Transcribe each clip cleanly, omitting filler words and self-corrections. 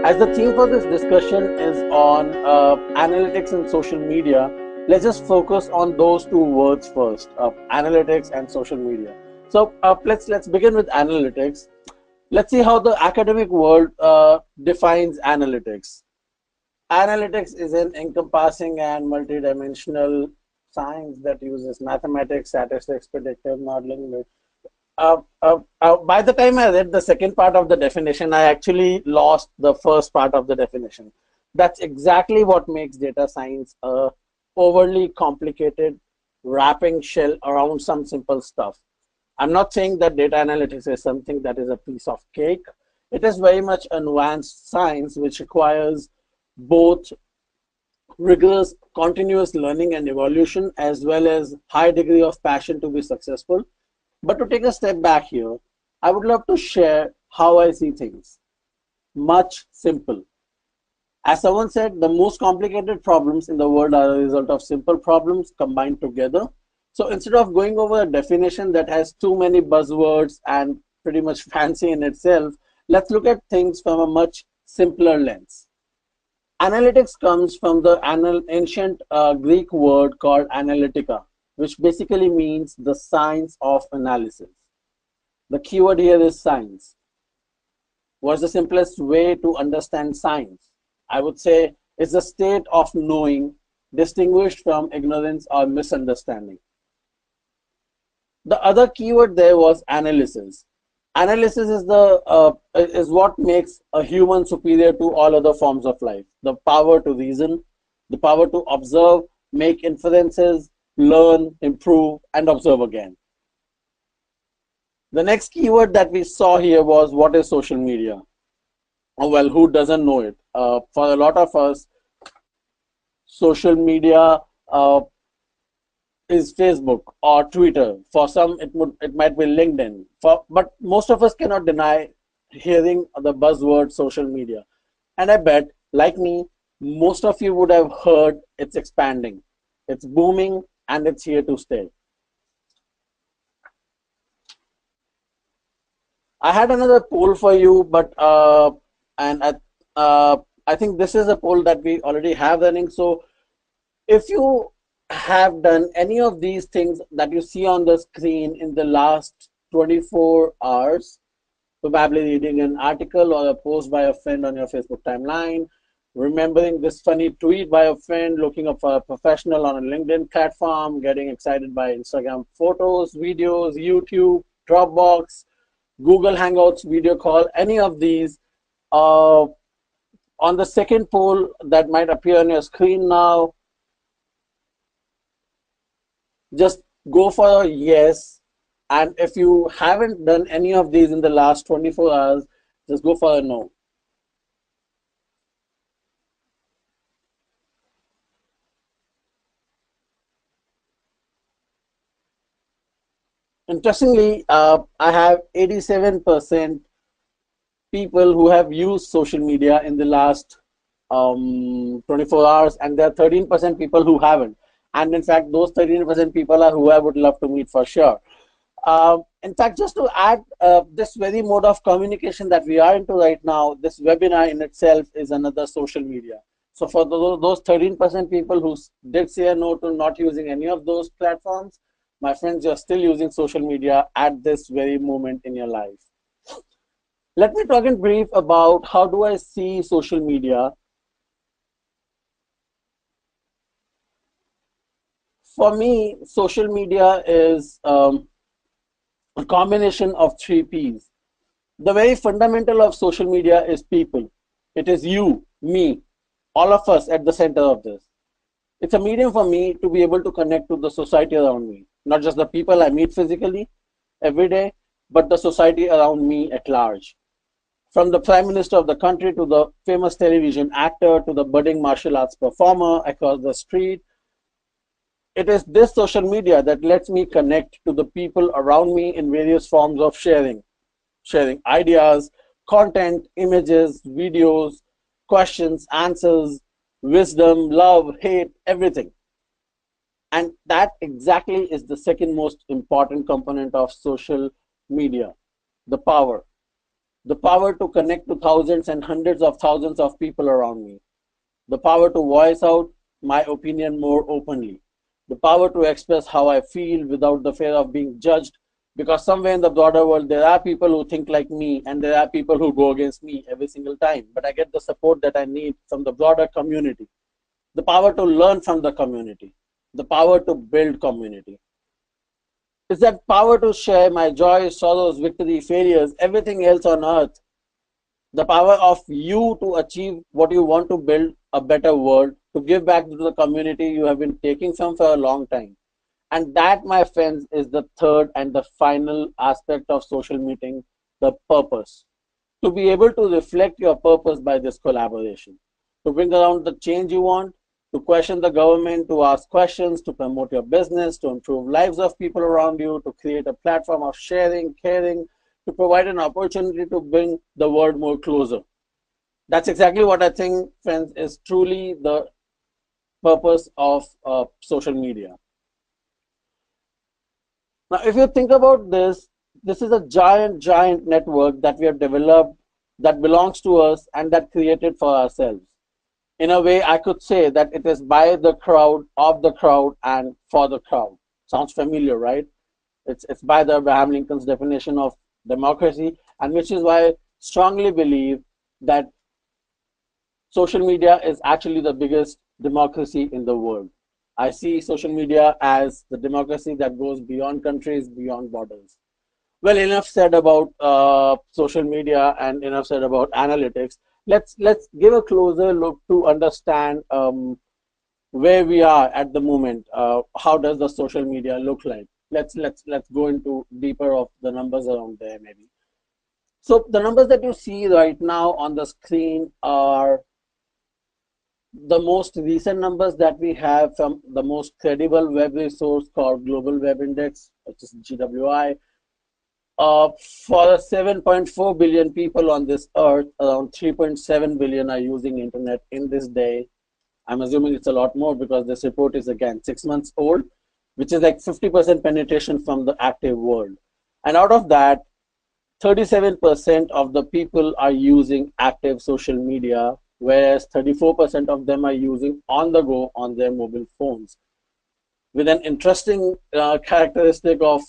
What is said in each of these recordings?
As the theme for this discussion is on analytics and social media, let's just focus on those two words first: analytics and social media. So let's begin with analytics. Let's see how the academic world defines analytics. Analytics is an encompassing and multidimensional science that uses mathematics, statistics, predictive modeling. By the time I read the second part of the definition, I actually lost the first part of the definition. That's exactly what makes data science a overly complicated wrapping shell around some simple stuff. I'm not saying that data analytics is something that is a piece of cake. It is very much a nuanced science which requires both rigorous continuous learning and evolution as well as high degree of passion to be successful. But to take a step back here, I would love to share how I see things. Much simple. As someone said, the most complicated problems in the world are a result of simple problems combined together. So instead of going over a definition that has too many buzzwords and pretty much fancy in itself, let's look at things from a much simpler lens. Analytics comes from the ancient Greek word called analytica, which basically means the science of analysis. The keyword here is science. What's the simplest way to understand science? I would say it's the state of knowing distinguished from ignorance or misunderstanding. The other keyword there was analysis. Analysis is what makes a human superior to all other forms of life. The power to reason, the power to observe, make inferences, learn, improve, and observe again. The next keyword that we saw here was what is social media? Oh, well, who doesn't know it? For a lot of us, social media is Facebook or Twitter. For some, it might be LinkedIn. But most of us cannot deny hearing the buzzword social media. And I bet, like me, most of you would have heard it's expanding, it's booming, and it's here to stay. I had another poll for you, but I think this is a poll that we already have running. So if you have done any of these things that you see on the screen in the last 24 hours, probably reading an article or a post by a friend on your Facebook timeline, remembering this funny tweet by a friend, looking up for a professional on a LinkedIn platform, getting excited by Instagram photos, videos, YouTube, Dropbox, Google Hangouts, video call, any of these. On the second poll that might appear on your screen now, just go for a yes. And if you haven't done any of these in the last 24 hours, just go for a no. Interestingly, I have 87% people who have used social media in the last 24 hours, and there are 13% people who haven't. And in fact, those 13% people are who I would love to meet for sure. In fact, just to add, this very mode of communication that we are into right now, this webinar in itself is another social media. So for those 13% people who did say a no to not using any of those platforms, my friends, you're still using social media at this very moment in your life. Let me talk in brief about how do I see social media. For me, social media is a combination of 3 P's. The very fundamental of social media is people. It is you, me, all of us at the center of this. It's a medium for me to be able to connect to the society around me, not just the people I meet physically every day, but the society around me at large. From the Prime Minister of the country to the famous television actor to the budding martial arts performer across the street, it is this social media that lets me connect to the people around me in various forms of sharing ideas, content, images, videos, questions, answers, wisdom, love, hate, everything. And that exactly is the second most important component of social media, the power. the power to connect to thousands and hundreds of thousands of people around me, the power to voice out my opinion more openly, the power to express how I feel without the fear of being judged. Because somewhere in the broader world, there are people who think like me and there are people who go against me every single time. But I get the support that I need from the broader community, the power to learn from the community, the power to build community. It's that power to share my joys, sorrows, victory, failures, everything else on earth. The power of you to achieve what you want to build a better world, to give back to the community you have been taking from for a long time. And that, my friends, is the third and the final aspect of social meeting, the purpose. To be able to reflect your purpose by this collaboration, to bring around the change you want, to question the government, to ask questions, to promote your business, to improve lives of people around you, to create a platform of sharing, caring, to provide an opportunity to bring the world more closer. That's exactly what I think, friends, is truly the purpose of social media. Now, if you think about this, this is a giant, giant network that we have developed that belongs to us and that created for ourselves. In a way, I could say that it is by the crowd, of the crowd, and for the crowd. Sounds familiar, right? It's by the Abraham Lincoln's definition of democracy, and which is why I strongly believe that social media is actually the biggest democracy in the world. I see social media as the democracy that goes beyond countries, beyond borders. Well, enough said about social media and enough said about analytics. Let's give a closer look to understand where we are at the moment. How does the social media look like? Let's go into deeper of the numbers around there maybe. So the numbers that you see right now on the screen are the most recent numbers that we have from the most credible web resource called Global Web Index, which is GWI. Uh, for 7.4 billion people on this earth, around 3.7 billion are using internet in this day. I'm assuming it's a lot more because this report is again 6 months old, which is like 50% penetration from the active world. And out of that, 37% of the people are using active social media, whereas 34% of them are using on the go on their mobile phones. With an interesting characteristic of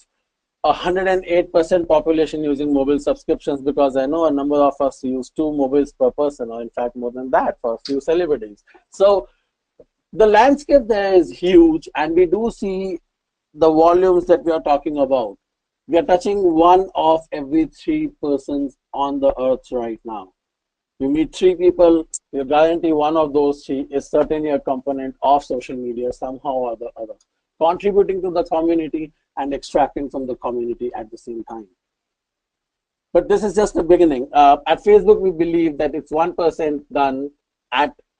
108% population using mobile subscriptions, because I know a number of us use 2 mobiles per person, or in fact more than that for a few celebrities. So the landscape there is huge, and we do see the volumes that we are talking about. We are touching one of every 3 persons on the earth right now. You meet 3 people, you guarantee one of those 3 is certainly a component of social media somehow or the other, contributing to the community and extracting from the community at the same time. But this is just the beginning. At Facebook, we believe that it's 1% done.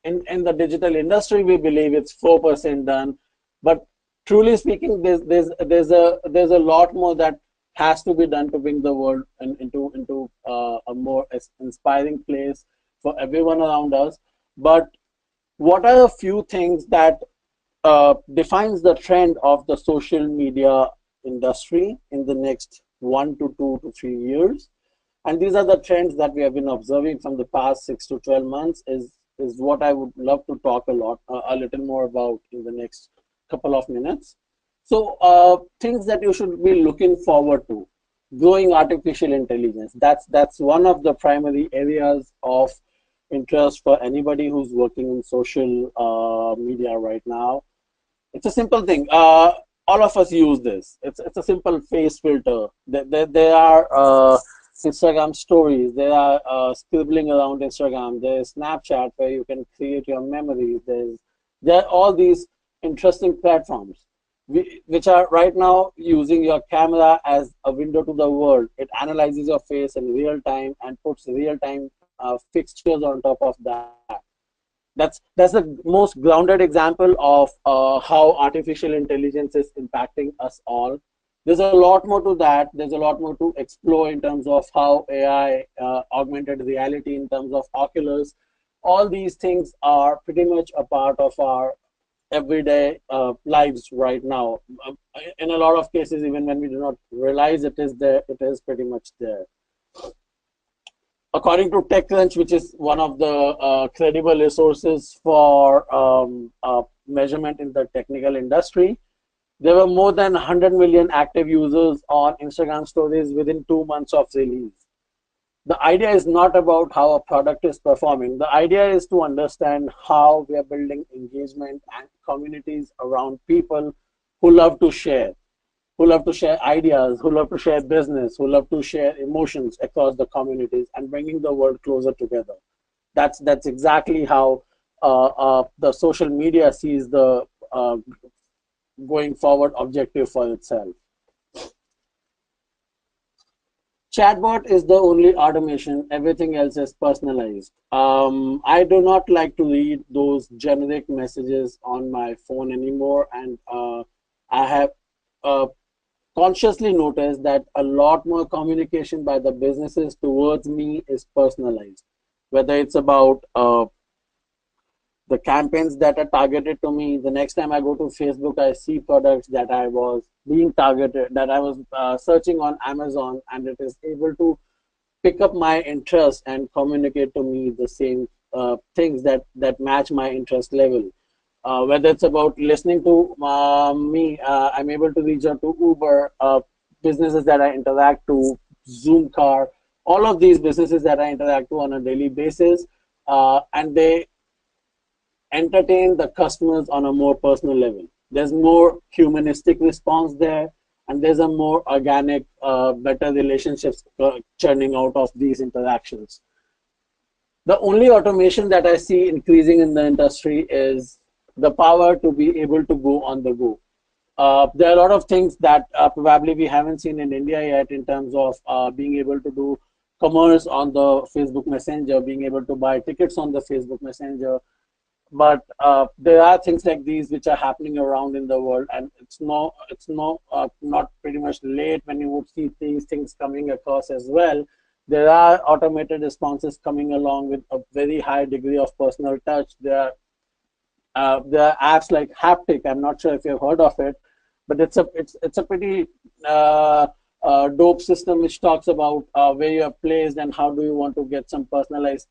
In the digital industry, we believe it's 4% done. But truly speaking, there's a lot more that has to be done to bring the world into a more inspiring place for everyone around us. But what are a few things that defines the trend of the social media industry in the next 1 to 2 to 3 years? And these are the trends that we have been observing from the past 6 to 12 months. Is what I would love to talk a little more about in the next couple of minutes. So things that you should be looking forward to: growing artificial intelligence. That's one of the primary areas of interest for anybody who's working in social media right now. It's a simple thing. All of us use this. It's a simple face filter. There are Instagram stories. There are scribbling around Instagram. There's Snapchat where you can create your memories. There are all these interesting platforms which are right now using your camera as a window to the world. It analyzes your face in real time and puts real time fixtures on top of that. That's the most grounded example of how artificial intelligence is impacting us all. There's a lot more to that. There's a lot more to explore in terms of how AI, augmented reality, in terms of Oculus. All these things are pretty much a part of our everyday lives right now. In a lot of cases, even when we do not realize it is there, it is pretty much there. According to TechCrunch, which is one of the credible resources for measurement in the technical industry, there were more than 100 million active users on Instagram stories within 2 months of release. The idea is not about how a product is performing. The idea is to understand how we are building engagement and communities around people who love to share, who love to share ideas, who love to share business, who love to share emotions across the communities and bringing the world closer together. That's exactly how the social media sees the going forward objective for itself. Chatbot is the only automation. Everything else is personalized. I do not like to read those generic messages on my phone anymore, and I have uh, consciously noticed that a lot more communication by the businesses towards me is personalized. Whether it's about the campaigns that are targeted to me, the next time I go to Facebook, I see products that I was being targeted, that I was searching on Amazon, and it is able to pick up my interest and communicate to me the same things that match my interest level. Whether it's about listening to me, I'm able to reach out to Uber, businesses that I interact to, Zoom Car, all of these businesses that I interact to on a daily basis, and they entertain the customers on a more personal level. There's more humanistic response there, and there's a more organic, better relationships churning out of these interactions. The only automation that I see increasing in the industry is the power to be able to go on the go. There are a lot of things that probably we haven't seen in India yet in terms of being able to do commerce on the Facebook Messenger, being able to buy tickets on the Facebook Messenger. But there are things like these which are happening around in the world, and not pretty much late when you would see these things coming across as well. There are automated responses coming along with a very high degree of personal touch. There are apps like Haptic. I'm not sure if you've heard of it, but it's a pretty dope system which talks about where you're placed and how do you want to get some personalized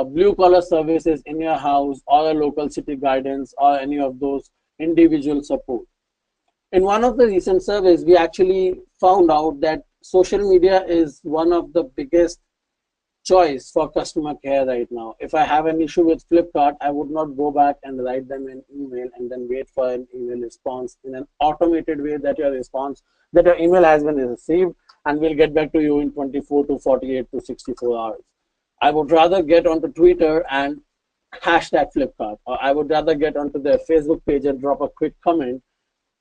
blue collar services in your house, or a local city guidance, or any of those individual support. In one of the recent surveys, we actually found out that social media is one of the biggest choice for customer care right now. If I have an issue with Flipkart, I would not go back and write them an email and then wait for an email response in an automated way that your email has been received and will get back to you in 24 to 48 to 64 hours. I would rather get onto Twitter and hashtag Flipkart, or I would rather get onto their Facebook page and drop a quick comment,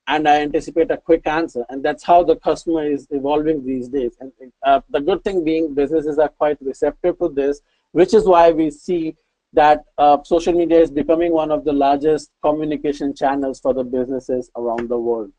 and I anticipate a quick answer. And that's how the customer is evolving these days. And the good thing being, businesses are quite receptive to this, which is why we see that social media is becoming one of the largest communication channels for the businesses around the world.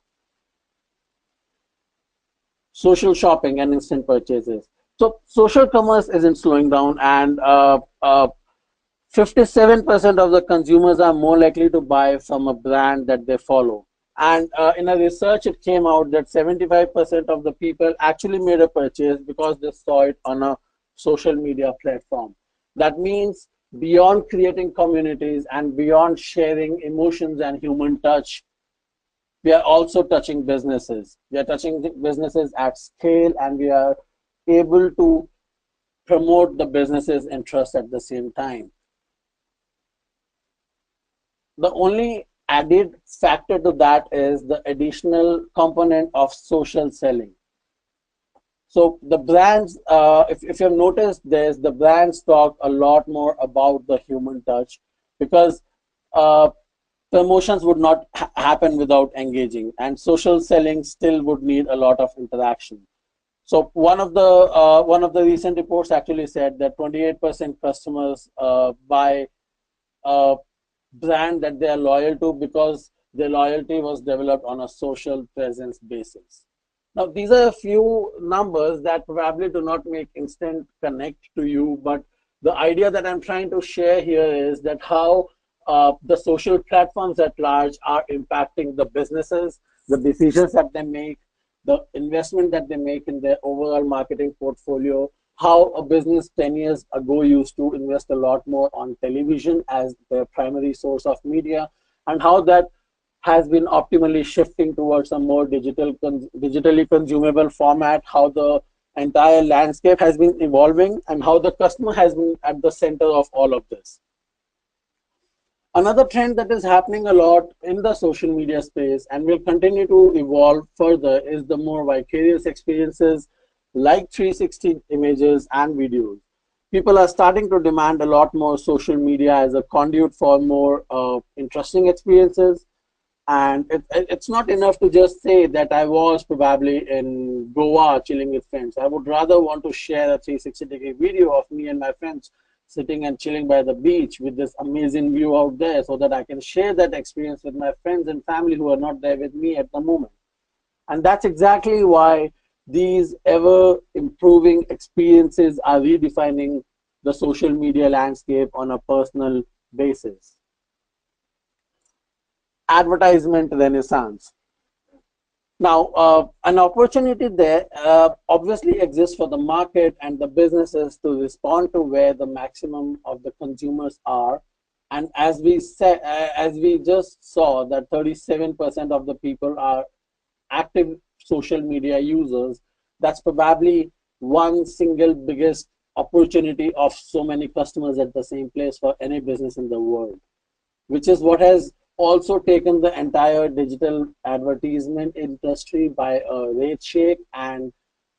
Social shopping and instant purchases. So social commerce isn't slowing down, and 57% of the consumers are more likely to buy from a brand that they follow. And in a research, it came out that 75% of the people actually made a purchase because they saw it on a social media platform. That means beyond creating communities and beyond sharing emotions and human touch, we are also touching businesses. We are touching businesses at scale, and we are able to promote the business's interest at the same time. The only added factor to that is the additional component of social selling. So the brands, if you've noticed this, the brands talk a lot more about the human touch, because promotions would not happen without engaging, and social selling still would need a lot of interaction. So one of the recent reports actually said that 28% customers buy a brand that they are loyal to because their loyalty was developed on a social presence basis. Now, these are a few numbers that probably do not make instant connect to you, but the idea that I'm trying to share here is that how the social platforms at large are impacting the businesses, the decisions that they make, the investment that they make in their overall marketing portfolio, how a business 10 years ago used to invest a lot more on television as their primary source of media, and how that has been optimally shifting towards a more digitally consumable format, how the entire landscape has been evolving, and how the customer has been at the center of all of this. Another trend that is happening a lot in the social media space and will continue to evolve further is the more vicarious experiences like 360 images and videos. People are starting to demand a lot more social media as a conduit for more interesting experiences. And it's not enough to just say that I was probably in Goa chilling with friends. I would rather want to share a 360-degree video of me and my friends sitting and chilling by the beach with this amazing view out there, so that I can share that experience with my friends and family who are not there with me at the moment. And that's exactly why these ever improving experiences are redefining the social media landscape on a personal basis. Advertisement renaissance. Now, an opportunity there obviously exists for the market and the businesses to respond to where the maximum of the consumers are. And as we said, as we just saw, that 37% of the people are active social media users. That's probably one single biggest opportunity of so many customers at the same place for any business in the world, which is what has also taken the entire digital advertisement industry by a rate shake, and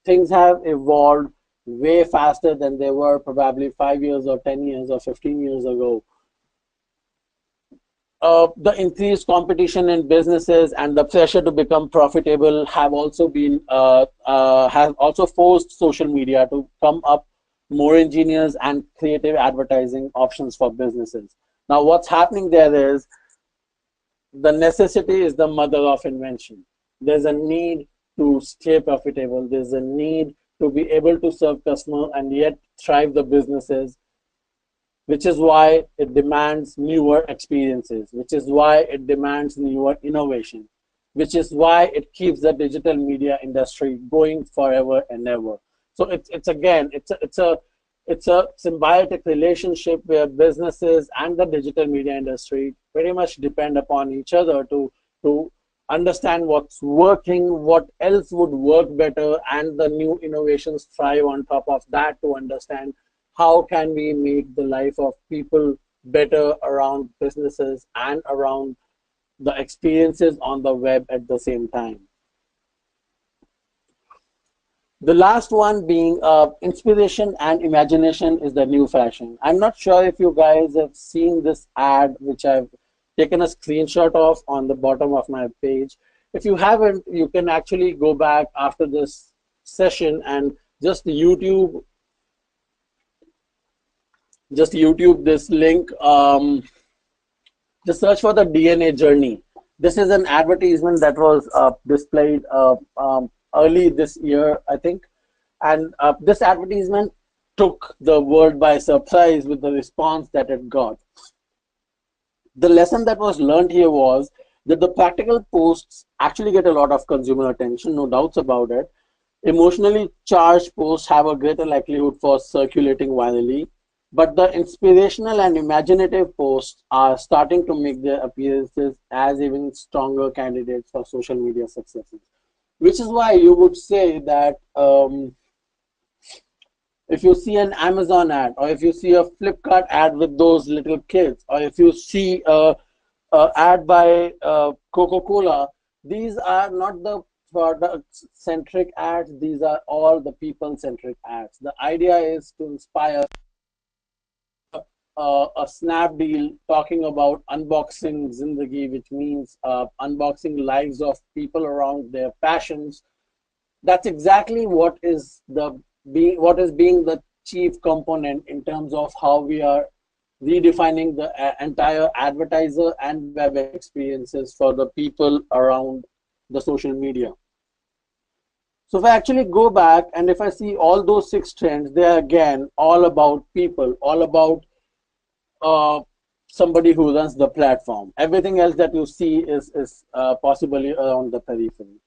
things have evolved way faster than they were probably 5 years or 10 years or 15 years ago. The increased competition in businesses and the pressure to become profitable have also forced social media to come up more ingenious and creative advertising options for businesses. Now, what's happening there is the necessity is the mother of invention. There's a need to stay profitable. There's a need to be able to serve customers and yet thrive the businesses, which is why it demands newer experiences, which is why it demands newer innovation, which is why it keeps the digital media industry going forever and ever. So it's a symbiotic relationship where businesses and the digital media industry pretty much depend upon each other to understand what's working, what else would work better, and the new innovations thrive on top of that to understand how can we make the life of people better around businesses and around the experiences on the web at the same time. The last one being inspiration and imagination is the new fashion. I'm not sure if you guys have seen this ad, which I've taken a screenshot of on the bottom of my page. If you haven't, you can actually go back after this session and just YouTube this link. Just search for the DNA journey. This is an advertisement that was displayed early this year, I think. And this advertisement took the world by surprise with the response that it got. The lesson that was learned here was that the practical posts actually get a lot of consumer attention, no doubts about it. Emotionally charged posts have a greater likelihood for circulating virally, but the inspirational and imaginative posts are starting to make their appearances as even stronger candidates for social media successes. Which is why you would say that if you see an Amazon ad, or if you see a Flipkart ad with those little kids, or if you see a ad by Coca-Cola, these are not the product-centric ads, these are all the people-centric ads. The idea is to inspire a Snapdeal talking about unboxing Zindagi, which means unboxing lives of people around their passions. That's exactly what is being the chief component in terms of how we are redefining the entire advertiser and web experiences for the people around the social media. So if I actually go back and if I see all those 6 trends, they are again all about people, all about somebody who runs the platform. Everything else that you see is possibly around the periphery.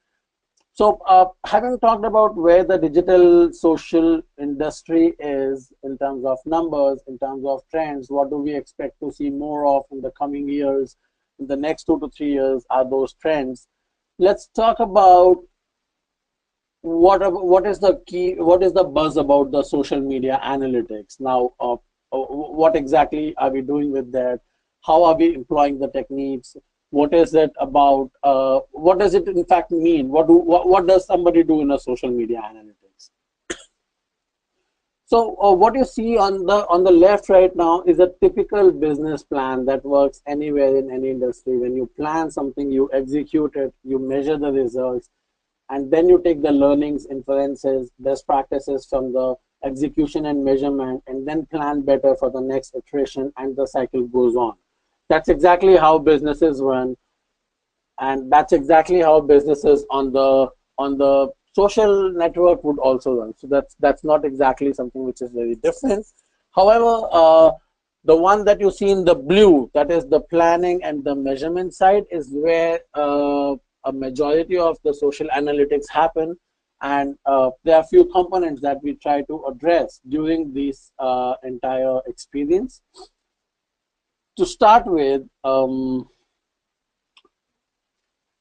So, having talked about where the digital social industry is in terms of numbers, in terms of trends, what do we expect to see more of in the coming years, in the next 2 to 3 years, are those trends? Let's talk about what is the key, what is the buzz about the social media analytics now. What exactly are we doing with that? How are we employing the techniques? What is it about? What does it in fact mean? What does somebody do in a social media analytics? So what you see on the left right now is a typical business plan that works anywhere in any industry. When you plan something, you execute it, you measure the results, and then you take the learnings, inferences, best practices from the execution and measurement, and then plan better for the next iteration, and the cycle goes on. That's exactly how businesses run, and that's exactly how businesses on the social network would also run. So that's not exactly something which is very different. However, the one that you see in the blue, that is the planning and the measurement side, is where a majority of the social analytics happen. And there are a few components that we try to address during this entire experience. To start with, so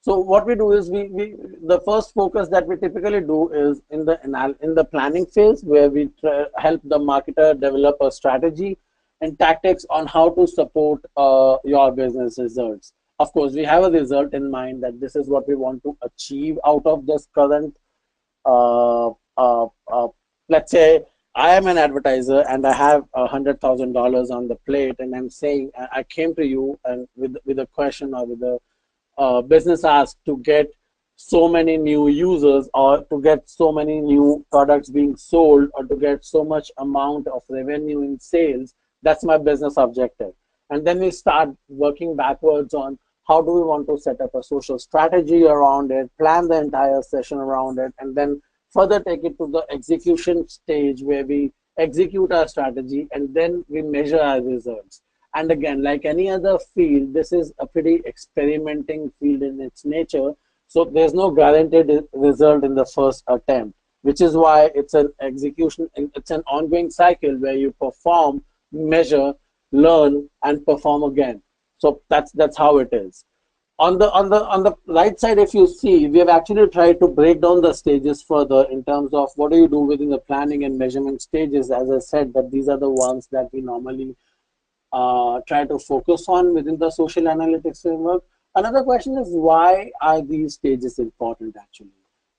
what we do is we the first focus that we typically do is in the planning phase, where we help the marketer develop a strategy and tactics on how to support your business results. Of course, we have a result in mind, that this is what we want to achieve out of this current. Uh, uh, uh, let's say I am an advertiser and I have $100,000 on the plate, and I'm saying I came to you and with a question, or with a business ask to get so many new users, or to get so many new products being sold, or to get so much amount of revenue in sales. That's my business objective. And then we start working backwards on how do we want to set up a social strategy around it, plan the entire session around it, and then further take it to the execution stage, where we execute our strategy and then we measure our results. And again, like any other field, this is a pretty experimenting field in its nature. So there's no guaranteed result in the first attempt, which is why it's an execution, it's an ongoing cycle where you perform, measure, learn, and perform again. So that's how it is. On the right side, if you see, we have actually tried to break down the stages further in terms of what do you do within the planning and measurement stages. As I said, that these are the ones that we normally try to focus on within the social analytics framework. Another question is, why are these stages important actually?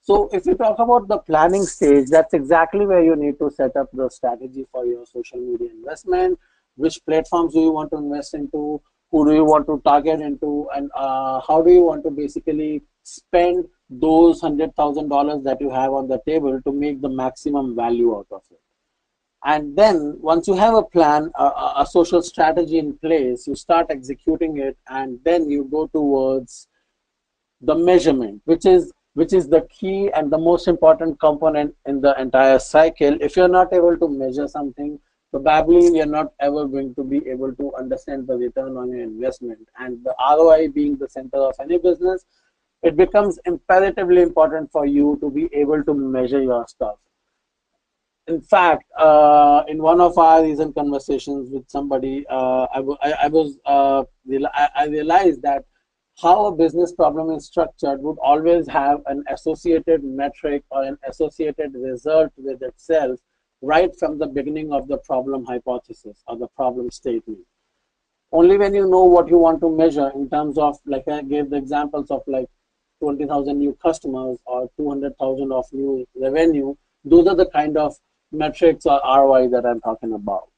So if you talk about the planning stage, that's exactly where you need to set up the strategy for your social media investment. Which platforms do you want to invest into? Who do you want to target into? And how do you want to basically spend those $100,000 that you have on the table to make the maximum value out of it? And then once you have a plan, a social strategy in place, you start executing it, and then you go towards the measurement, which is the key and the most important component in the entire cycle. If you're not able to measure something, probably you're not ever going to be able to understand the return on your investment. And the ROI being the center of any business, it becomes imperatively important for you to be able to measure your stuff. In fact, in one of our recent conversations with somebody, I realized that how a business problem is structured would always have an associated metric or an associated result with itself right from the beginning of the problem hypothesis or the problem statement. Only when you know what you want to measure in terms of, like I gave the examples of like 20,000 new customers or 200,000 of new revenue, those are the kind of metrics or ROI that I'm talking about.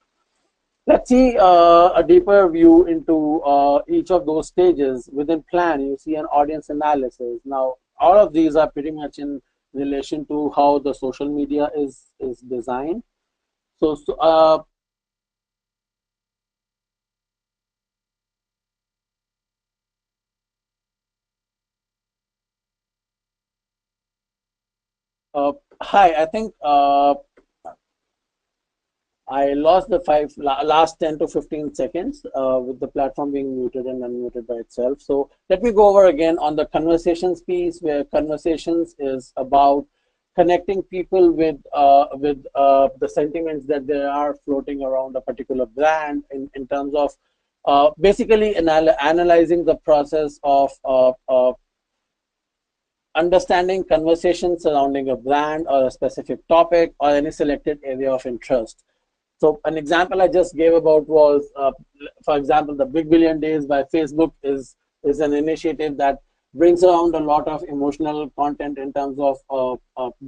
Let's see a deeper view into each of those stages. Within plan, you see an audience analysis. Now, all of these are pretty much in relation to how the social media is designed. So, hi, I think I lost the last 10 to 15 seconds with the platform being muted and unmuted by itself. So let me go over again on the conversations piece, where conversations is about connecting people with the sentiments that they are floating around a particular brand in terms of basically analyzing the process of understanding conversations surrounding a brand or a specific topic or any selected area of interest. So an example I just gave about was, for example, the Big Billion Days by Facebook is an initiative that brings around a lot of emotional content in terms of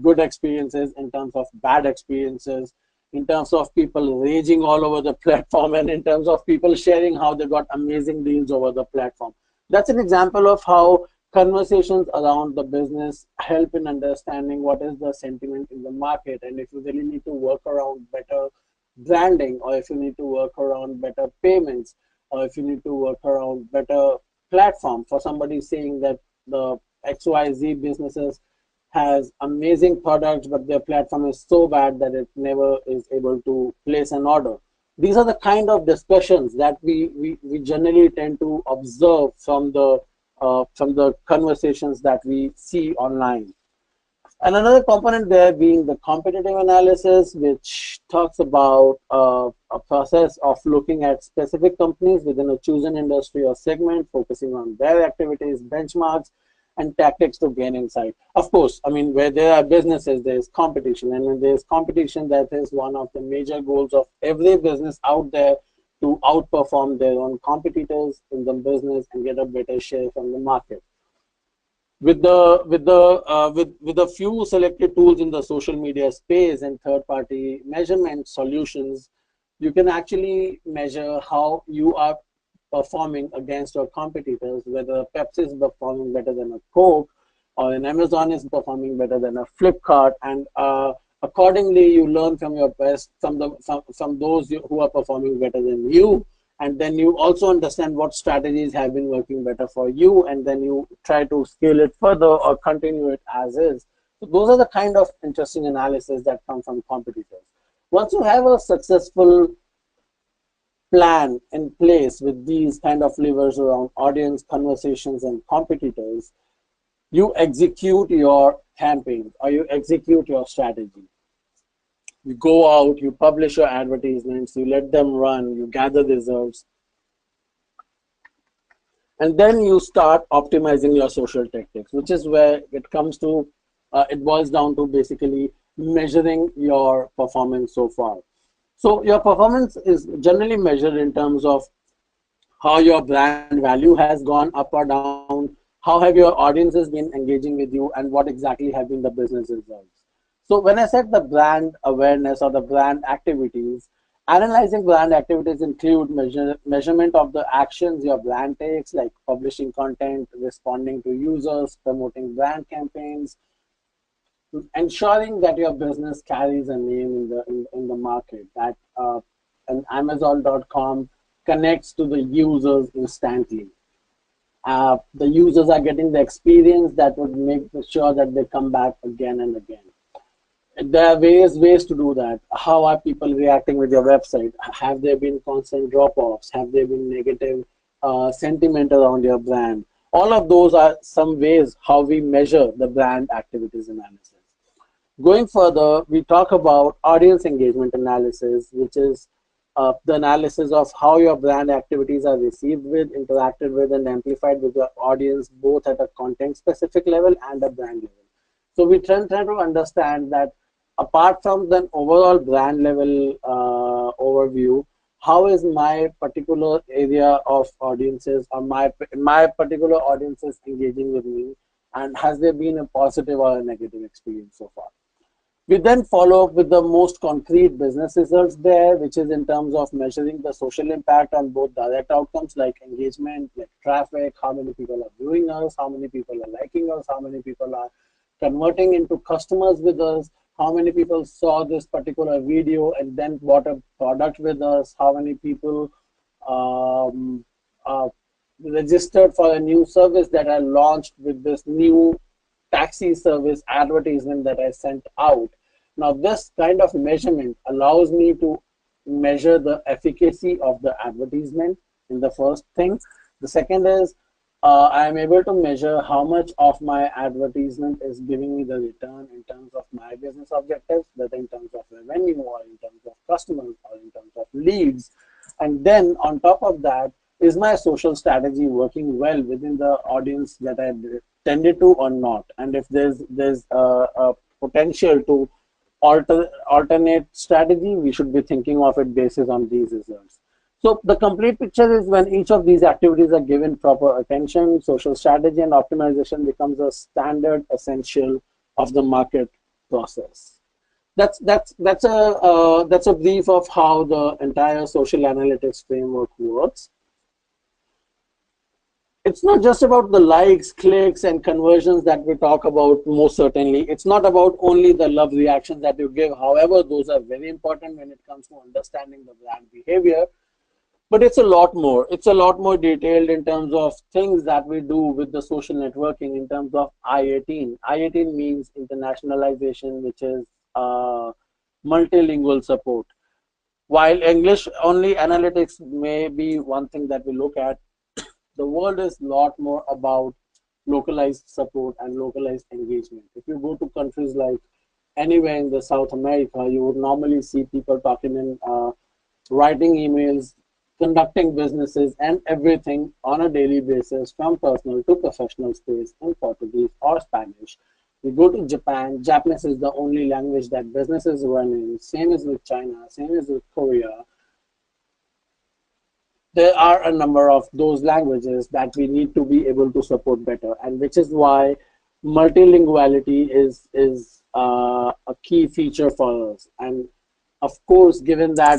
good experiences, in terms of bad experiences, in terms of people raging all over the platform, and in terms of people sharing how they got amazing deals over the platform. That's an example of how conversations around the business help in understanding what is the sentiment in the market, and if you really need to work around better branding, or if you need to work around better payments, or if you need to work around better platform for somebody saying that the XYZ businesses has amazing products, but their platform is so bad that it never is able to place an order. These are the kind of discussions that we generally tend to observe from the conversations that we see online. And another component there being the competitive analysis, which talks about a process of looking at specific companies within a chosen industry or segment, focusing on their activities, benchmarks, and tactics to gain insight. Of course, I mean, where there are businesses, there is competition. And when there is competition, that is one of the major goals of every business out there, to outperform their own competitors in the business and get a better share from the market. With a few selected tools in the social media space and third-party measurement solutions, you can actually measure how you are performing against your competitors, whether Pepsi is performing better than a Coke, or an Amazon is performing better than a Flipkart, and accordingly you learn from your best, from those who are performing better than you, and then you also understand what strategies have been working better for you, and then you try to scale it further or continue it as is. So those are the kind of interesting analysis that come from competitors. Once you have a successful plan in place with these kind of levers around audience, conversations, and competitors, you execute your campaign or you execute your strategy. You go out, you publish your advertisements, you let them run, you gather results, and then you start optimizing your social tactics, which is where it comes to, it boils down to basically measuring your performance so far. So your performance is generally measured in terms of how your brand value has gone up or down, how have your audiences been engaging with you, and what exactly have been the business results. So when I said the brand awareness or the brand activities, analyzing brand activities include measurement of the actions your brand takes, like publishing content, responding to users, promoting brand campaigns, ensuring that your business carries a name in the market, that an Amazon.com connects to the users instantly. The users are getting the experience that would make sure that they come back again and again. There are various ways to do that. How are people reacting with your website? Have there been constant drop-offs? Have there been negative sentiment around your brand? All of those are some ways how we measure the brand activities analysis. Going further, we talk about audience engagement analysis, which is the analysis of how your brand activities are received with, interacted with, and amplified with your audience, both at a content-specific level and a brand level. So we try to understand that apart from the overall brand level overview, how is my particular area of audiences or my particular audiences engaging with me, and has there been a positive or a negative experience so far? We then follow up with the most concrete business results there, which is in terms of measuring the social impact on both direct outcomes like engagement, like traffic, how many people are viewing us, how many people are liking us, how many people are converting into customers with us, how many people saw this particular video and then bought a product with us, how many people registered for a new service that I launched with this new taxi service advertisement that I sent out. Now, this kind of measurement allows me to measure the efficacy of the advertisement in the first thing. The second is I am able to measure how much of my advertisement is giving me the return in terms of my business objectives, whether in terms of revenue or in terms of customers or in terms of leads. And then on top of that, is my social strategy working well within the audience that I tended to or not? And if there's a potential to alternate strategy, we should be thinking of it basis on these results. So the complete picture is when each of these activities are given proper attention, social strategy and optimization becomes a standard essential of the market process. That's a brief of how the entire social analytics framework works. It's not just about the likes, clicks, and conversions that we talk about, most certainly. It's not about only the love reactions that you give. However, those are very important when it comes to understanding the brand behavior. But it's a lot more. It's a lot more detailed in terms of things that we do with the social networking in terms of I-18. I-18 means internationalization, which is multilingual support. While English only analytics may be one thing that we look at, the world is a lot more about localized support and localized engagement. If you go to countries like anywhere in the South America, you would normally see people talking in writing emails, conducting businesses and everything on a daily basis from personal to professional space in Portuguese or Spanish. We go to Japan, Japanese is the only language that businesses run in. Same is with China, same is with Korea. There are a number of those languages that we need to be able to support better, and which is why multilinguality is a key feature for us. And of course, given that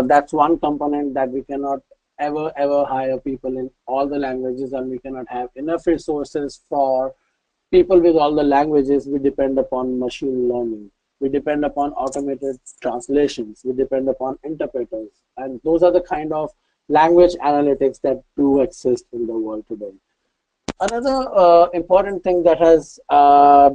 that's one component that we cannot ever hire people in all the languages, and we cannot have enough resources for people with all the languages, we depend upon machine learning. We depend upon automated translations. We depend upon interpreters. And those are the kind of language analytics that do exist in the world today. Another important thing that has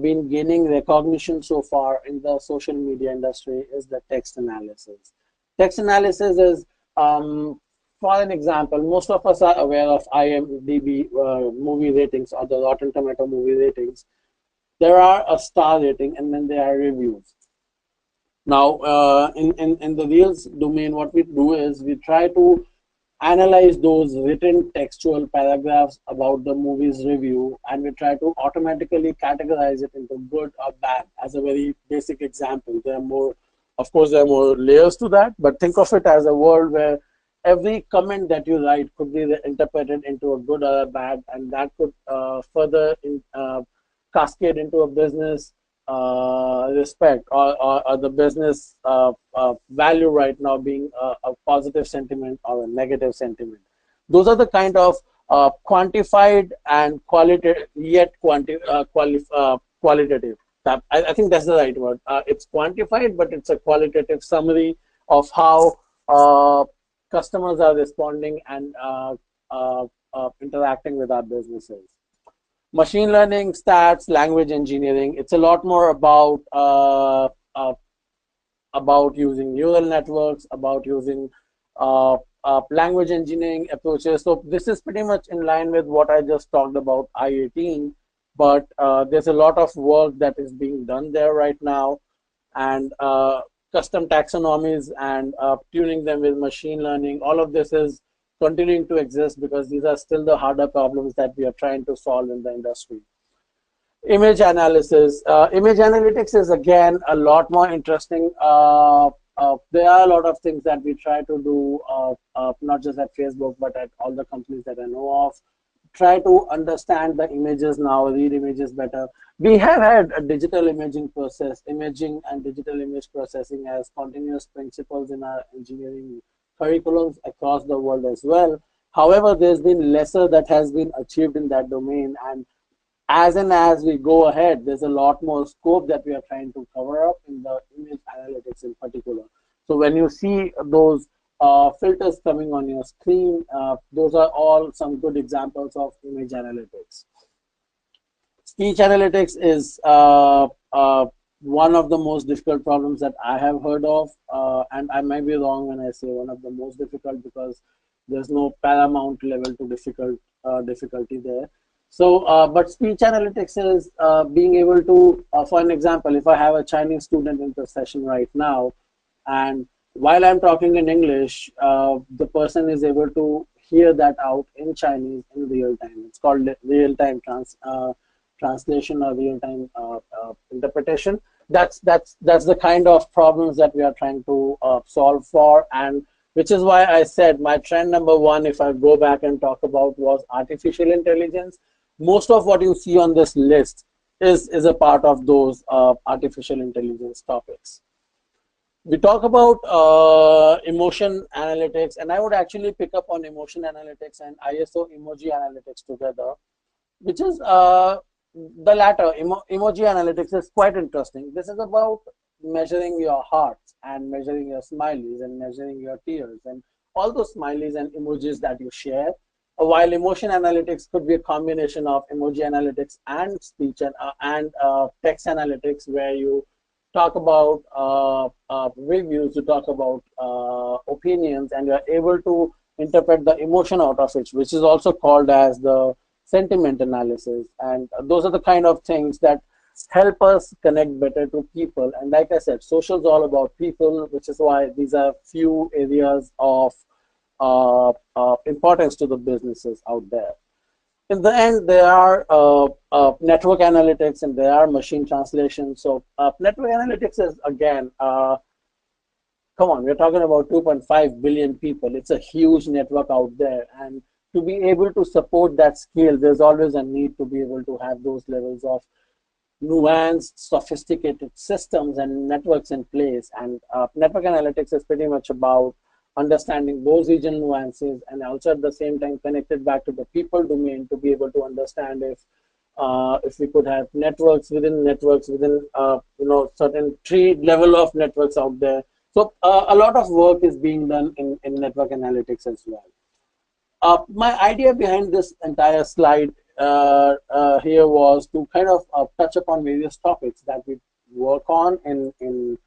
been gaining recognition so far in the social media industry is the text analysis. Text analysis is, for an example, most of us are aware of IMDb movie ratings or the Rotten Tomato movie ratings. There are a star rating and then there are reviews. Now, in the Reels domain, what we do is we try to analyze those written textual paragraphs about the movie's review, and we try to automatically categorize it into good or bad. As a very basic example, there are more, of course, there are more layers to that, but think of it as a world where every comment that you write could be interpreted into a good or a bad, and that could further cascade into a business respect or the business value right now being a positive sentiment or a negative sentiment. Those are the kind of quantified and qualitative, yet qualitative. I think that's the right word. It's quantified, but it's a qualitative summary of how customers are responding and interacting with our businesses. Machine learning, stats, language engineering. It's a lot more about using neural networks, about using language engineering approaches. So this is pretty much in line with what I just talked about, I-18, but there's a lot of work that is being done there right now, and custom taxonomies and tuning them with machine learning. All of this is continuing to exist because these are still the harder problems that we are trying to solve in the industry. Image analysis. Image analytics is again a lot more interesting. There are a lot of things that we try to do, not just at Facebook, but at all the companies that I know of. Try to understand the images now, read images better. We have had a digital imaging process, imaging and digital image processing as continuous principles in our engineering curriculums across the world as well. However, there's been lesser that has been achieved in that domain, and as we go ahead, there's a lot more scope that we are trying to cover up in the image analytics in particular. So when you see those filters coming on your screen, those are all some good examples of image analytics. Speech analytics is one of the most difficult problems that I have heard of, and I might be wrong when I say one of the most difficult because there's no paramount level to difficulty there. So, but speech analytics is being able to, for an example, if I have a Chinese student in the session right now, and while I'm talking in English, the person is able to hear that out in Chinese in real time. It's called real time translation or real time interpretation. That's the kind of problems that we are trying to solve for, and which is why I said my trend number one, if I go back and talk about, was artificial intelligence. Most of what you see on this list is a part of those artificial intelligence topics. We talk about emotion analytics, and I would actually pick up on emotion analytics and ISO emoji analytics together, which is the latter. Emoji analytics is quite interesting. This is about measuring your hearts and measuring your smileys and measuring your tears and all those smileys and emojis that you share. While emotion analytics could be a combination of emoji analytics and speech and text analytics, where you talk about reviews, you talk about opinions, and you're able to interpret the emotion out of it, which is also called as the sentiment analysis. And those are the kind of things that help us connect better to people. And like I said, social is all about people, which is why these are few areas of importance to the businesses out there. In the end, there are network analytics and there are machine translation. So network analytics is, again, come on, we're talking about 2.5 billion people. It's a huge network out there. And to be able to support that scale, there's always a need to be able to have those levels of nuanced, sophisticated systems and networks in place. And network analytics is pretty much about understanding those regional nuances, and also at the same time connected back to the people domain to be able to understand if we could have networks within certain tree level of networks out there. So a lot of work is being done in network analytics as well. My idea behind this entire slide here was to kind of touch upon various topics that we work on in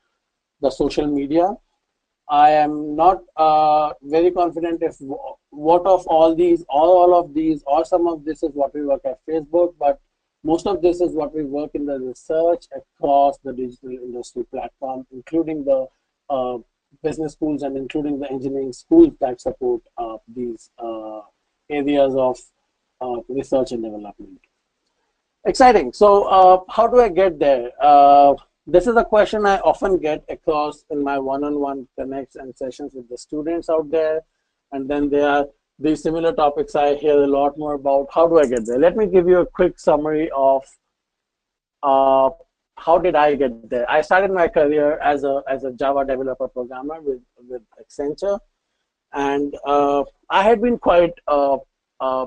the social media. I am not very confident if what of all these, all of these, or some of this is what we work at Facebook, but most of this is what we work in the research across the digital industry platform, including the business schools and including the engineering schools that support these areas of research and development. Exciting. So how do I get there? This is a question I often get across in my one-on-one connects and sessions with the students out there. And then there are these similar topics I hear a lot more about. How do I get there? Let me give you a quick summary of how did I get there. I started my career as a Java developer programmer with Accenture. And I had been quite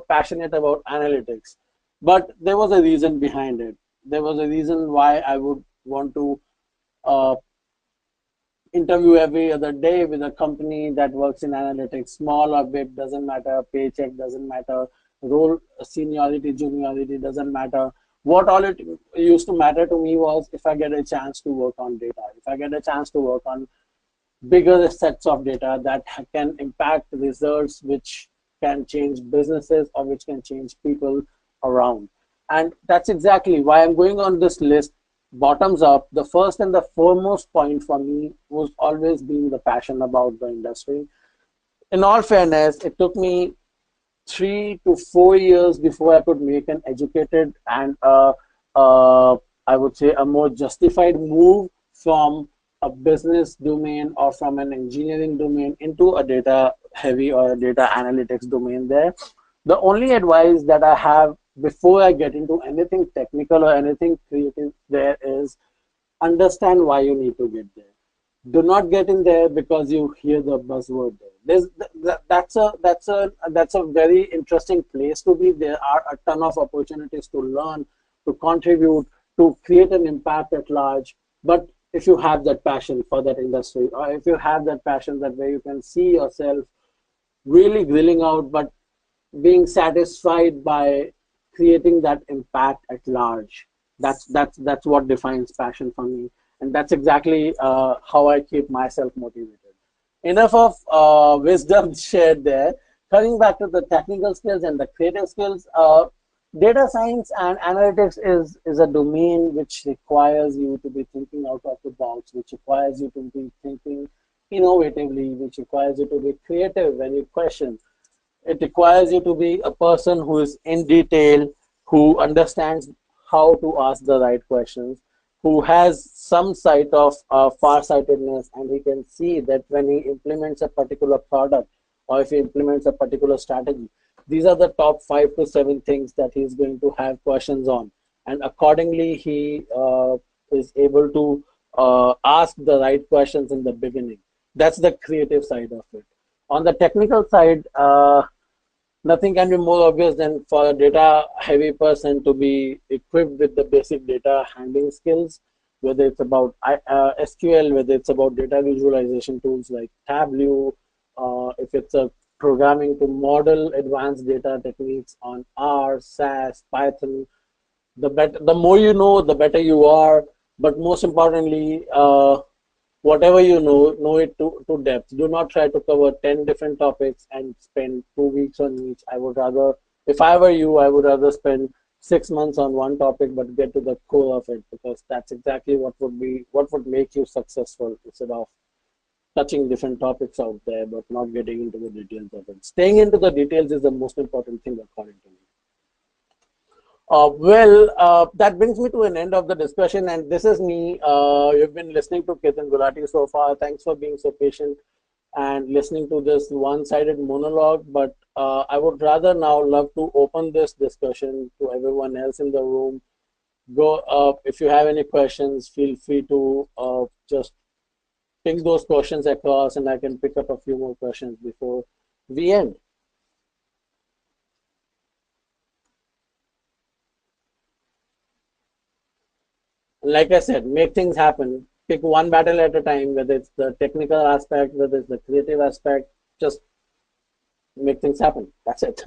passionate about analytics. But there was a reason behind it. There was a reason why I would want to interview every other day with a company that works in analytics, small or big, doesn't matter, paycheck doesn't matter, role seniority, juniority doesn't matter. What all it used to matter to me was if I get a chance to work on data, if I get a chance to work on bigger sets of data that can impact results, which can change businesses or which can change people around. And that's exactly why I'm going on this list bottoms up. The first and the foremost point for me was always being the passion about the industry. In all fairness, it took me 3 to 4 years before I could make an educated and I would say a more justified move from a business domain or from an engineering domain into a data heavy or a data analytics domain there. The only advice that I have before I get into anything technical or anything creative there is understand why you need to get there. Do not get in there because you hear the buzzword there. That's a very interesting place to be. There are a ton of opportunities to learn, to contribute, to create an impact at large. But if you have that passion for that industry, or if you have that passion that where you can see yourself really grilling out, but being satisfied by creating that impact at large, That's what defines passion for me, and that's exactly how I keep myself motivated. Enough of wisdom shared there. Coming back to the technical skills and the creative skills, data science and analytics is a domain which requires you to be thinking out of the box, which requires you to be thinking innovatively, which requires you to be creative when you question. It requires you to be a person who is in detail, who understands how to ask the right questions, who has some sight of farsightedness, and he can see that when he implements a particular product or if he implements a particular strategy, these are the top 5 to 7 things that he's going to have questions on. And accordingly, he is able to ask the right questions in the beginning. That's the creative side of it. On the technical side, nothing can be more obvious than for a data heavy person to be equipped with the basic data handling skills, whether it's about SQL, whether it's about data visualization tools like Tableau, if it's a programming to model advanced data techniques on R, SAS, Python. The more you know, the better you are. But most importantly, whatever you know it to depth. Do not try to cover 10 different topics and spend 2 weeks on each. I would rather, if I were you, I would rather spend 6 months on one topic but get to the core of it, because that's exactly what would make you successful, instead of touching different topics out there but not getting into the details of it. Staying into the details is the most important thing according to me. That brings me to an end of the discussion, and this is me. You've been listening to Ketan Gulati so far. Thanks for being so patient and listening to this one-sided monologue. But I would rather now love to open this discussion to everyone else in the room. Go if you have any questions, feel free to just ping those questions across, and I can pick up a few more questions before we end. Like I said, make things happen. Pick one battle at a time, whether it's the technical aspect, whether it's the creative aspect, just make things happen. That's it.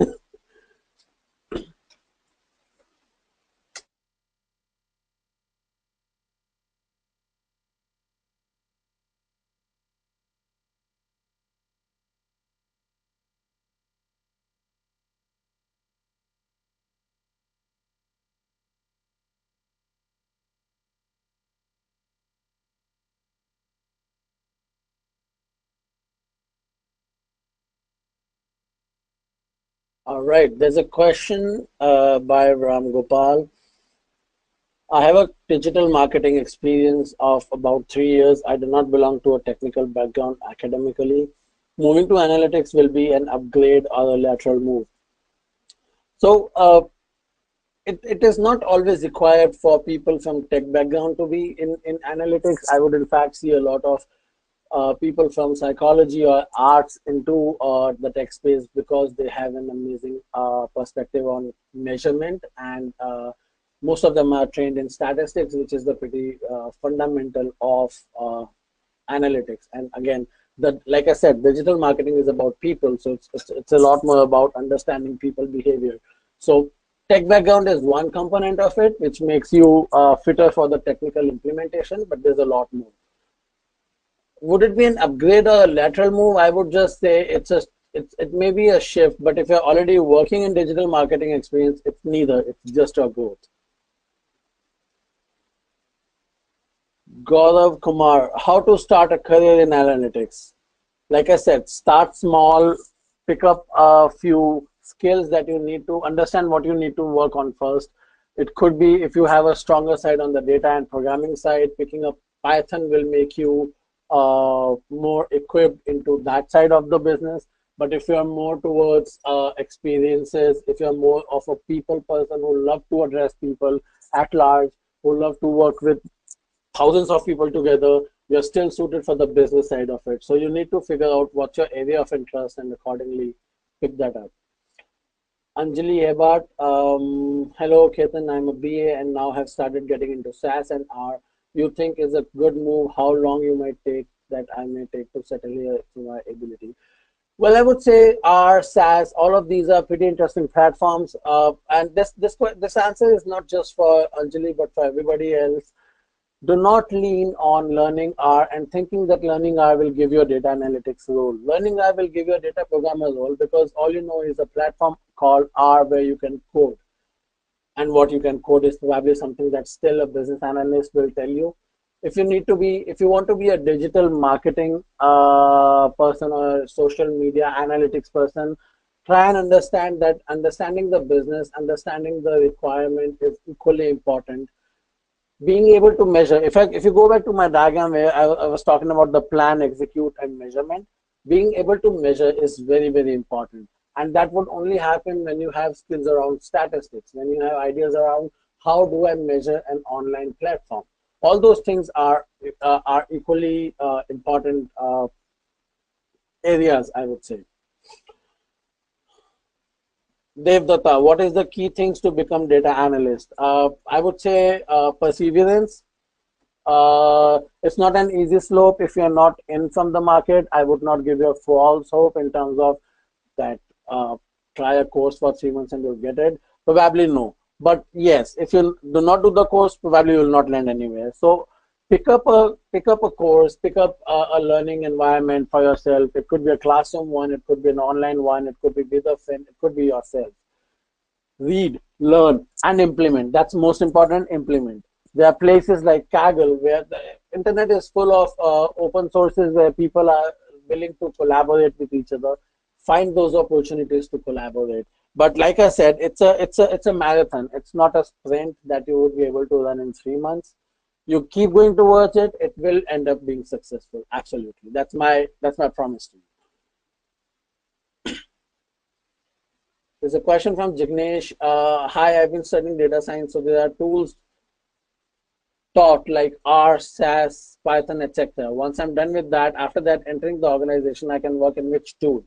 All right, there's a question by Ram Gopal. I have a digital marketing experience of about 3 years. I do not belong to a technical background academically. Moving to analytics will be an upgrade or a lateral move. So it is not always required for people from tech background to be in analytics. I would in fact see a lot of people from psychology or arts into the tech space, because they have an amazing perspective on measurement, and most of them are trained in statistics, which is the pretty fundamental of analytics. And again, like I said, digital marketing is about people, so it's a lot more about understanding people behavior. So tech background is one component of it, which makes you fitter for the technical implementation, but there's a lot more. Would it be an upgrade or a lateral move? I would just say it may be a shift, but if you're already working in digital marketing experience, it's neither. It's just a growth. Gaurav Kumar, how to start a career in analytics? Like I said, start small, pick up a few skills that you need to understand what you need to work on first. It could be, if you have a stronger side on the data and programming side, picking up Python will make you more equipped into that side of the business. But if you're more towards experiences, if you're more of a people person who love to address people at large, who love to work with thousands of people together, you're still suited for the business side of it. So you need to figure out what's your area of interest and accordingly pick that up. Anjali Hebart, hello Ketan, I'm a BA and now have started getting into SAS and R. You think is a good move? How long you might take that I may take to settle here to my ability? Well, I would say R, SaaS, all of these are pretty interesting platforms. And this answer is not just for Anjali, but for everybody else. Do not lean on learning R and thinking that learning R will give you a data analytics role. Learning R will give you a data programmer role because all you know is a platform called R where you can code. And what you can code is probably something that still a business analyst will tell you. If you want to be a digital marketing person or a social media analytics person, try and understand that understanding the business, understanding the requirement is equally important. Being able to measure, if you go back to my diagram where I was talking about the plan, execute, and measurement, being able to measure is very, very important. And that would only happen when you have skills around statistics, when you have ideas around how do I measure an online platform. All those things are equally important areas, I would say. Devdatta, what is the key things to become data analyst? I would say perseverance. It's not an easy slope if you're not in from the market. I would not give you a false hope in terms of that try a course for 3 months and you'll get it. Probably no. But yes, if you do not do the course, probably you will not land anywhere. So pick up a course, pick up a learning environment for yourself. It could be a classroom one, it could be an online one, it could be with a friend, it could be yourself. Read, learn, and implement. That's most important. Implement. There are places like Kaggle where the internet is full of open sources where people are willing to collaborate with each other. Find those opportunities to collaborate. But like I said, it's a marathon. It's not a sprint that you would be able to run in 3 months. You keep going towards it, it will end up being successful. Absolutely. That's my promise to you. There's a question from Jignesh. Hi, I've been studying data science, so there are tools taught like R, SAS, Python, etc. Once I'm done with that, after that, entering the organization, I can work in which tool.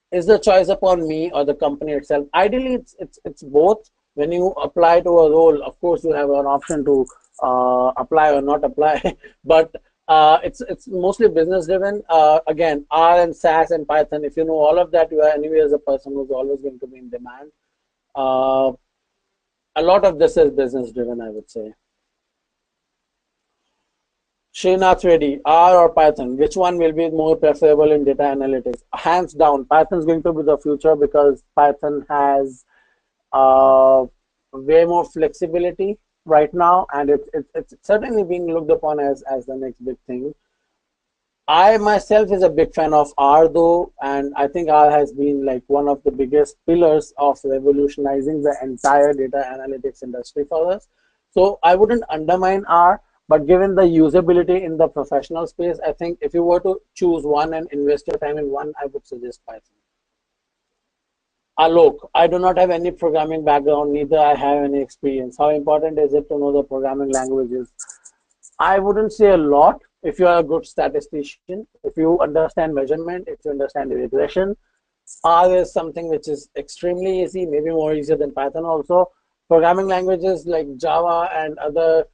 Is the choice upon me or the company itself? Ideally, it's both. When you apply to a role, of course, you have an option to apply or not apply, but it's mostly business driven. Again, R and SAS and Python. If you know all of that, you are anyway as a person who's always going to be in demand. Uh, a lot of this is business driven, I would say. Srinath Reddy, R or Python, which one will be more preferable in data analytics? Hands down, Python is going to be the future because Python has way more flexibility right now, and it's certainly being looked upon as the next big thing. I myself is a big fan of R though, and I think R has been like one of the biggest pillars of revolutionizing the entire data analytics industry for us. So I wouldn't undermine R, but given the usability in the professional space, I think if you were to choose one and invest your time in one, I would suggest Python. Alok, I do not have any programming background, neither I have any experience. How important is it to know the programming languages? I wouldn't say a lot if you are a good statistician, if you understand measurement, if you understand regression. R is something which is extremely easy, maybe more easier than Python also. Programming languages like Java and other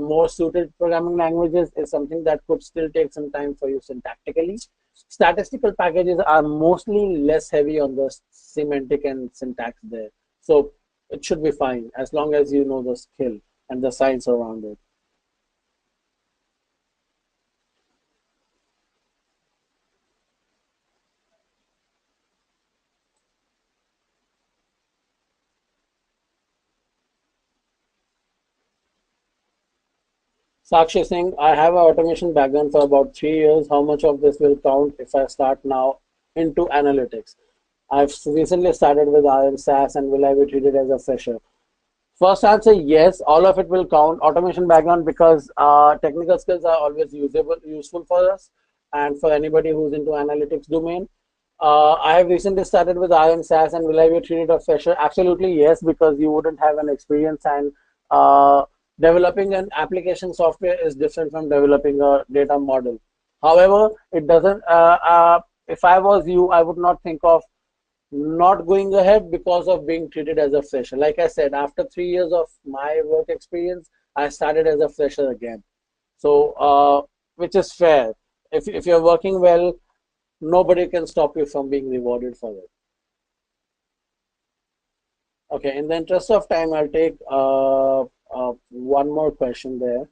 more suited programming languages is something that could still take some time for you syntactically. Statistical packages are mostly less heavy on the semantic and syntax there. So it should be fine as long as you know the skill and the science around it. Sakshi Singh, I have an automation background for about 3 years. How much of this will count if I start now into analytics? I've recently started with RM SAS and will I be treated as a fresher? First answer, yes, all of it will count. Automation background because technical skills are always useful for us and for anybody who's into analytics domain. I have recently started with RM SAS and will I be treated as a fresher? Absolutely yes, because you wouldn't have an experience and uh, developing an application software is different from developing a data model. However, it doesn't. If I was you, I would not think of not going ahead because of being treated as a fresher. Like I said, after 3 years of my work experience, I started as a fresher again. So, which is fair. If you're working well, nobody can stop you from being rewarded for it. Okay, in the interest of time, I'll take one more question there.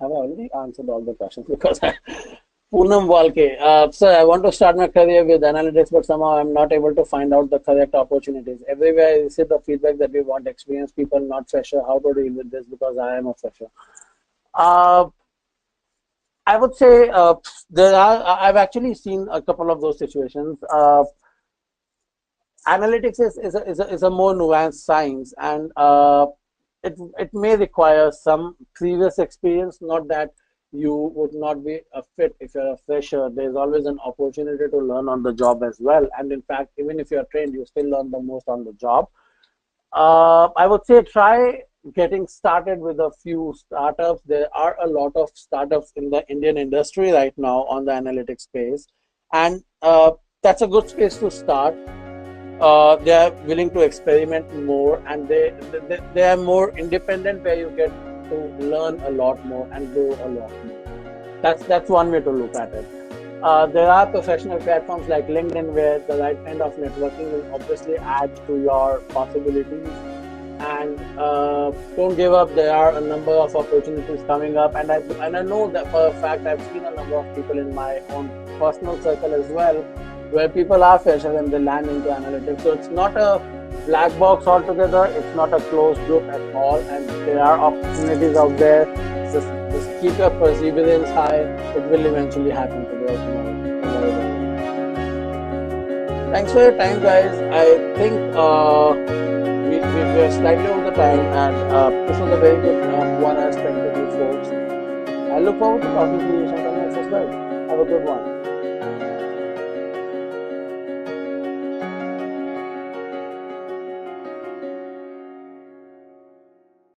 Have I already answered all the questions? Because Poonam Walke, sir, I want to start my career with analytics, but somehow I'm not able to find out the correct opportunities. Everywhere I receive the feedback that we want experienced people, not fresher. How to deal with this because I am a fresher? Uh, I would say there are. I've actually seen a couple of those situations. Analytics is a more nuanced science, and it may require some previous experience. Not that you would not be a fit if you're a fresher. There's always an opportunity to learn on the job as well. And in fact, even if you're trained, you still learn the most on the job. I would say try getting started with a few startups. There are a lot of startups in the Indian industry right now on the analytics space, and that's a good space to start. They are willing to experiment more, and they are more independent, where you get to learn a lot more and grow a lot more. That's one way to look at it. There are professional platforms like LinkedIn, where the right kind of networking will obviously add to your possibilities. And don't give up. There are a number of opportunities coming up, and I know that for a fact. I've seen a number of people in my own personal circle as well, where people are freshers and they land into analytics. So it's not a black box altogether. It's not a closed group at all, and there are opportunities out there. Just keep your perseverance high. It will eventually happen to you. Thanks for your time, guys. I think we are slightly over the time, and this was a very good 1 hour spent with you folks. I look forward to talking to you sometime else as well. Have a good one.